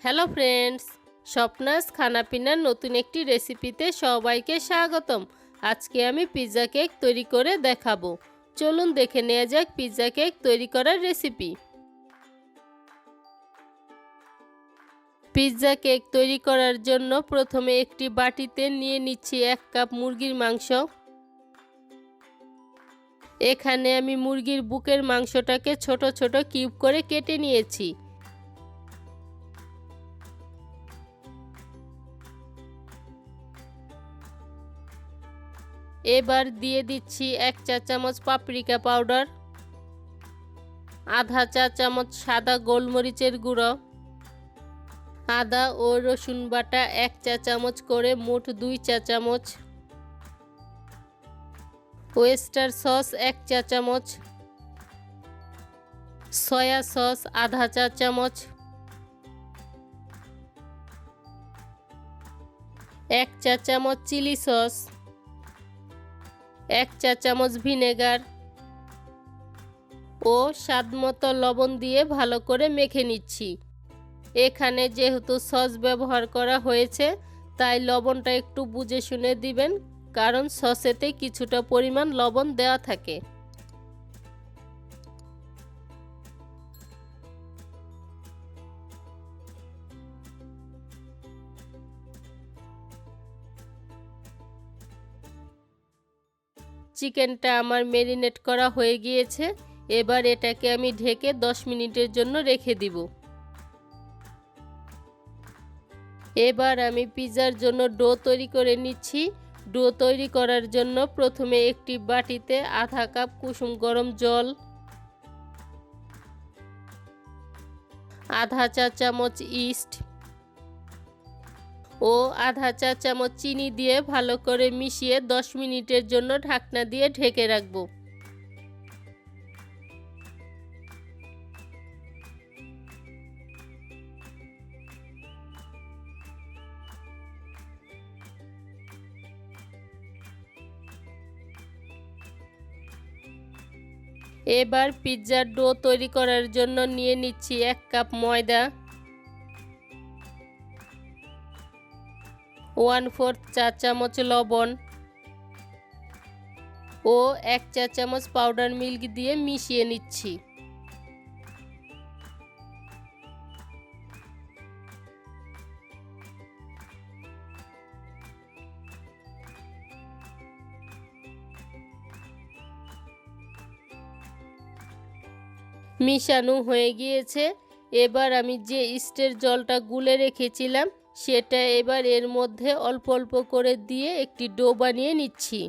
Hello friends, স্বপ্নাস খানাপিনার নতুন একটি রেসিপিতে সবাইকে স্বাগতম। আজকে আমি পিৎজা কেক তৈরি করে দেখাবো। চলুন দেখে নেওয়া যাক পিৎজা কেক তৈরি করার রেসিপি। পিৎজা কেক তৈরি করার জন্য প্রথমে একটি বাটিতে নিয়ে নিচ্ছি 1 কাপ মুরগির মাংস। এখানে আমি মুরগির বুকের মাংসটাকে ছোট ছোট কিউব করে কেটে নিয়েছি। এবার দিয়ে দিচ্ছি 1 চা চামচ পাপরিকা পাউডার, আধা চা চামচ সাদা গোলমরিচের গুঁড়ো, আদা ও রসুন বাটা 1 চা চামচ করে মোট 2 চা চামচ, ওয়েস্টার সস 1 চা চামচ, সয়া সস আধা চা চামচ, 1 চা চামচ চিলি সস, 1 চা চামচ ভিনেগার ও স্বাদমতো লবণ দিয়ে ভালো করে মেখে নিচ্ছি। এখানে যেহেতু সস ব্যবহার করা হয়েছে তাই লবণটা একটু বুঝে শুনে দিবেন, কারণ সসেতে কিছুটা পরিমাণ লবণ দেওয়া থাকে। চিকেনটা আমার ম্যারিনেট করা হয়ে গিয়েছে। এবার এটাকে আমি ঢেকে 10 মিনিটের জন্য রেখে দিব। এবার আমি পিৎজার জন্য ডো তৈরি করে নিচ্ছি। ডো তৈরি করার জন্য প্রথমে একটি বাটিতে আধা কাপ কুসুম গরম জল, আধা চা চামচ ইস্ট ও আধা চা চামচ চিনি দিয়ে ভালো করে মিশিয়ে 10 মিনিটের জন্য ঢাকনা দিয়ে ঢেকে রাখবো। এবার পিৎজার ডো তৈরি করার জন্য নিয়ে নিচ্ছি 1 কাপ ময়দা, 1/4 চা চামচ লবণ ও 1 চা চামচ পাউডার মিল্ক দিয়ে মিশিয়ে নিচ্ছি। মিশানো হয়ে গিয়েছে। এবার আমি যে ইস্টের জলটা গুলে রেখেছিলাম সেটা এবার এর মধ্যে অল্প অল্প করে দিয়ে একটি ডো বানিয়ে নিচ্ছি।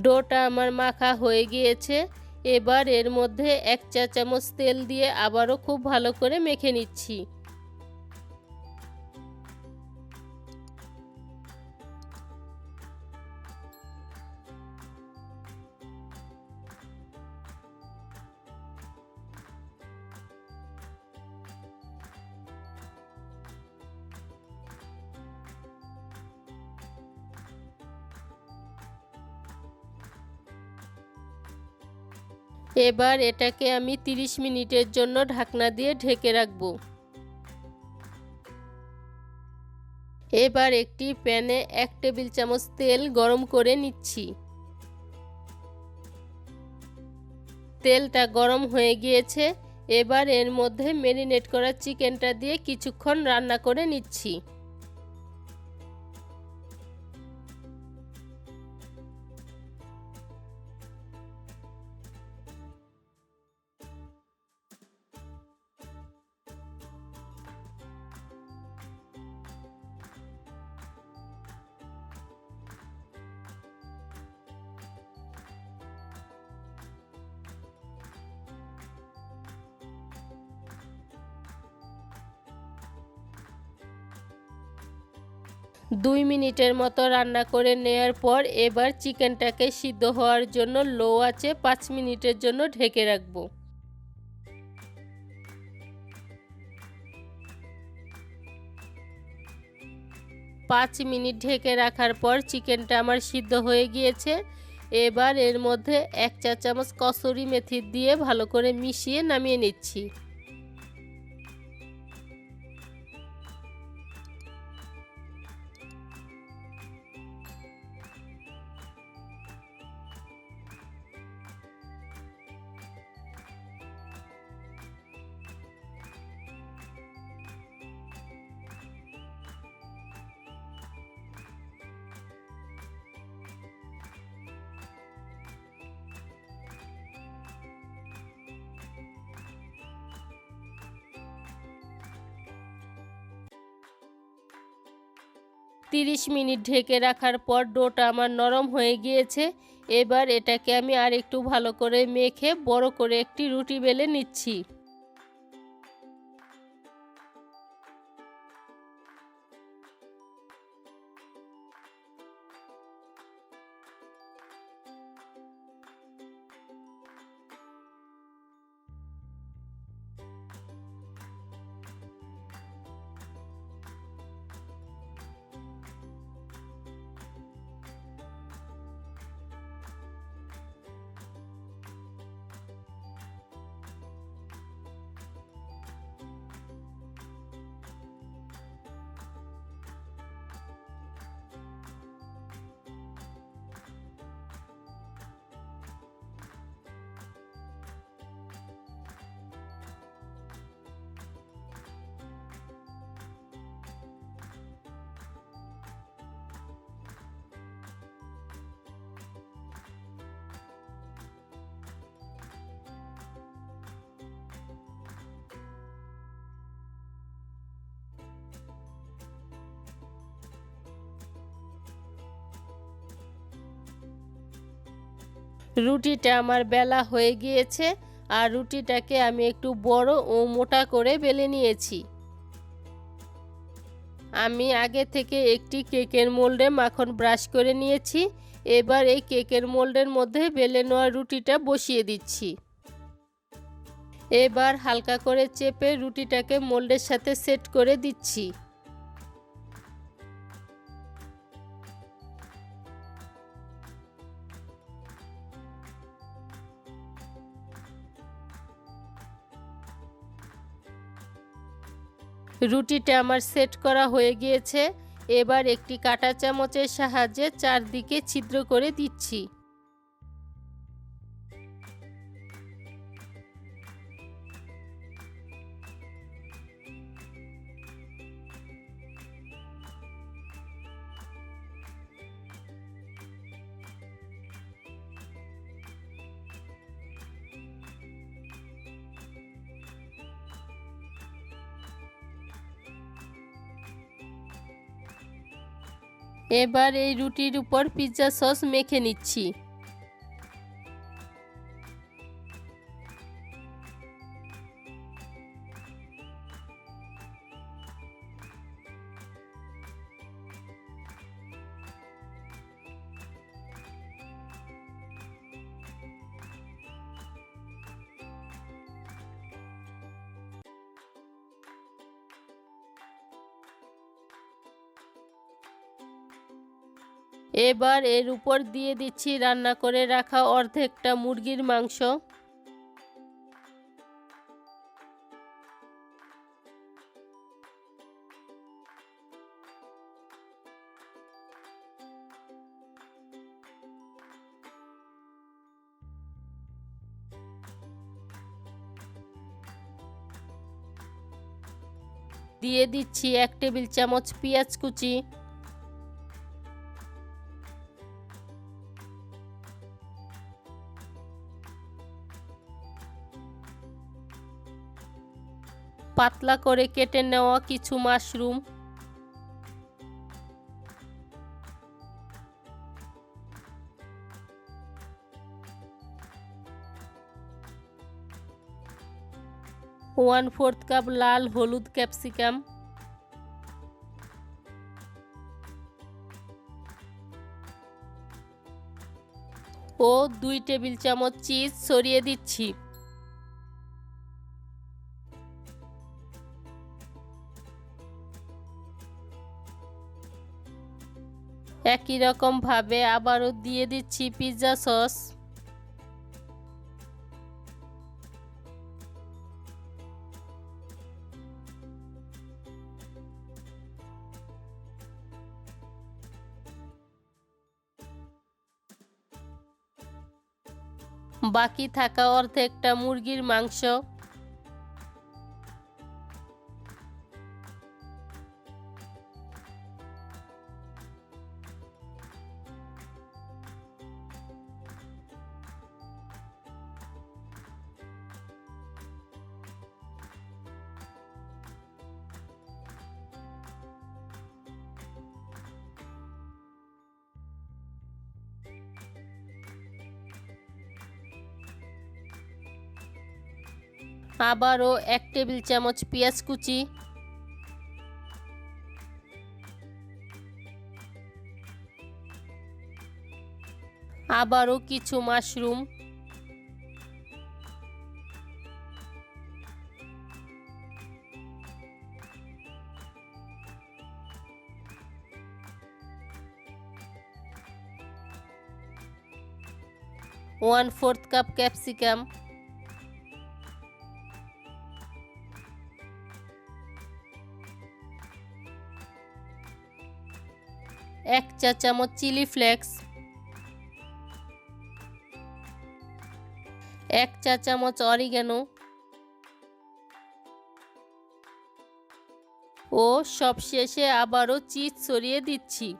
ডোটা আমার মাখা হয়ে গিয়েছে। এবার এর মধ্যে 1 চা চামচ তেল দিয়ে আবারও খুব ভালো করে মেখে নিচ্ছি। এবার এটাকে আমি 30 মিনিটের জন্য ঢাকনা দিয়ে ঢেকে রাখব। এবার একটি প্যানে 1 টেবিল চামচ তেল গরম করে নিচ্ছি। তেলটা গরম হয়ে গিয়েছে। এবার এর মধ্যে ম্যারিনেট করা চিকেনটা দিয়ে কিছুক্ষণ রান্না করে নিচ্ছি। 2 মিনিটের মতো রান্না করে নেওয়ার পর এবার চিকেনটাকে সিদ্ধ হওয়ার জন্য লো আঁচে 5 মিনিটের জন্য ঢেকে রাখবো। 5 মিনিট ঢেকে রাখার পর চিকেনটা আমার সিদ্ধ হয়ে গিয়েছে। এবার এর মধ্যে 1 চা চামচ কসুরি মেথি দিয়ে ভালো করে মিশিয়ে নামিয়ে নিচ্ছি। তিরিশ মিনিট ঢেকে রাখার পর ডোটা আমার নরম হয়ে গিয়েছে। এবার এটাকে আমি আর একটু ভালো করে মেখে বড় করে একটি রুটি বেলে নিচ্ছি। রুটিটা আমার বেলা হয়ে গিয়েছে আর রুটিটাকে আমি একটু বড় ও মোটা করে বেলে নিয়েছি। আমি আগে থেকে একটি কেকের মোল্ডে মাখন ব্রাশ করে নিয়েছি। এবার এই কেকের মোল্ডের মধ্যে বেলে নেওয়া রুটিটা বসিয়ে দিচ্ছি। এবার হালকা করে চেপে রুটিটাকে মোল্ডের সাথে সেট করে দিচ্ছি। রুটিটা আমার সেট করা হয়ে গিয়েছে। এবার একটি কাঁটা চামচের সাহায্যে চারদিকে ছিদ্র করে দিচ্ছি। এবার এই রুটির উপর পিৎজা সস মেখে নিচ্ছি। এবার এর উপর দিয়ে দিচ্ছি রান্না করে রাখা অর্ধেকটা মুরগির মাংস। দিয়ে দিচ্ছি 1 টেবিল চামচ পেঁয়াজ কুচি, পাতলা করে কেটে নেওয়া কিছু মাশরুম, ওয়ান-ফোর্থ কাপ লাল হলুদ ক্যাপসিকাম, ও 2 টেবিল চামচ চিজ ছড়িয়ে দিচ্ছি। একই রকম ভাবে আবারও দিয়ে দিচ্ছি পিৎজা সস। বাকি থাকা অর্ধেকটা মুরগির মাংস, আবারও 1 টেবিল চামচ পেঁয়াজ কুচি, আবারও কিছু মাশরুম, ওয়ান-ফোর্থ কাপ ক্যাপসিকাম, 1 চা চামচ চিলি ফ্লেক্স, 1 চা চামচ অরিগানো ও সবশেষে আবারও চিজ ছড়িয়ে দিচ্ছি।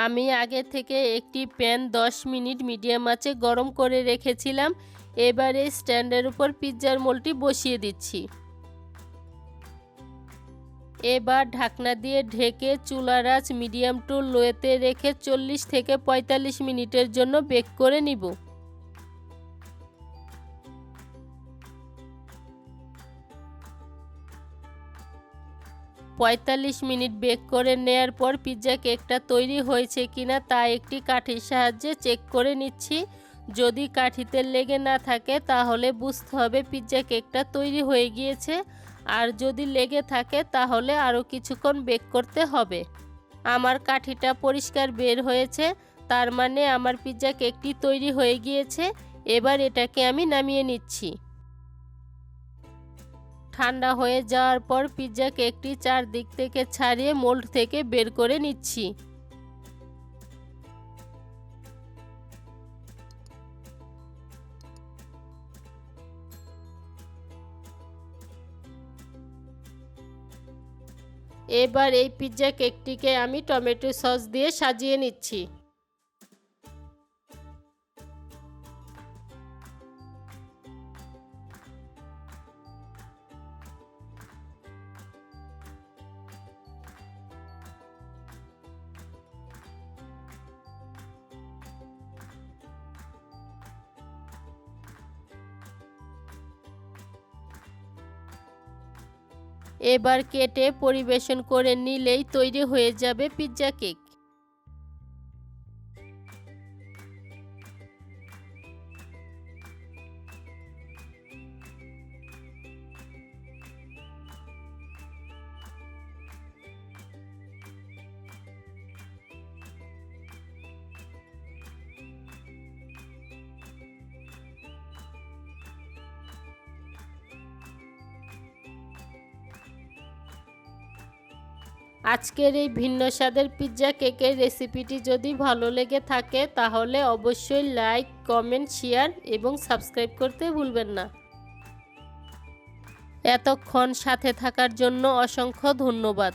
আমি আগে থেকে একটি প্যান 10 মিনিট মিডিয়াম আঁচে গরম করে রেখেছিলাম। এবারে স্ট্যান্ডের উপর পিৎজার মোলটি বসিয়ে দিচ্ছি। এবার ঢাকনা দিয়ে ঢেকে চুলার আঁচ মিডিয়াম টু লোতে রেখে 40 থেকে 45 মিনিটের জন্য বেক করে নিব। 45 মিনিট বেক করে নেয়ার পর পিৎজা কেকটা তৈরি হয়েছে কিনা তা একটি কাঠির সাহায্যে চেক করে নিচ্ছি। যদি কাঠিতে লেগে না থাকে তাহলে বুঝতে হবে পিৎজা কেকটা তৈরি হয়ে গিয়েছে, আর যদি লেগে থাকে তাহলে আরও কিছুক্ষণ বেক করতে হবে। আমার কাঠিটা পরিষ্কার বের হয়েছে, তার মানে আমার পিৎজা কেকটি তৈরি হয়ে গিয়েছে। এবার এটাকে আমি নামিয়ে নিচ্ছি। ঠান্ডা হয়ে যাওয়ার পর পিৎজা কেকটি চারদিক থেকে ছাড়িয়ে মোল্ড থেকে বের করে নিচ্ছি। এবার এই পিৎজা কেকটিকে আমি টমেটো সস দিয়ে সাজিয়ে নিচ্ছি। এবার কেটে পরিবেশন করে নিলেই তৈরি হয়ে যাবে পিৎজা কেক। আজকের এই ভিন্ন স্বাদের পিৎজা কেকের রেসিপিটি যদি ভালো লেগে থাকে তাহলে অবশ্যই লাইক, কমেন্ট, শেয়ার এবং সাবস্ক্রাইব করতে ভুলবেন না। এতক্ষণ সাথে থাকার জন্য অসংখ্য ধন্যবাদ।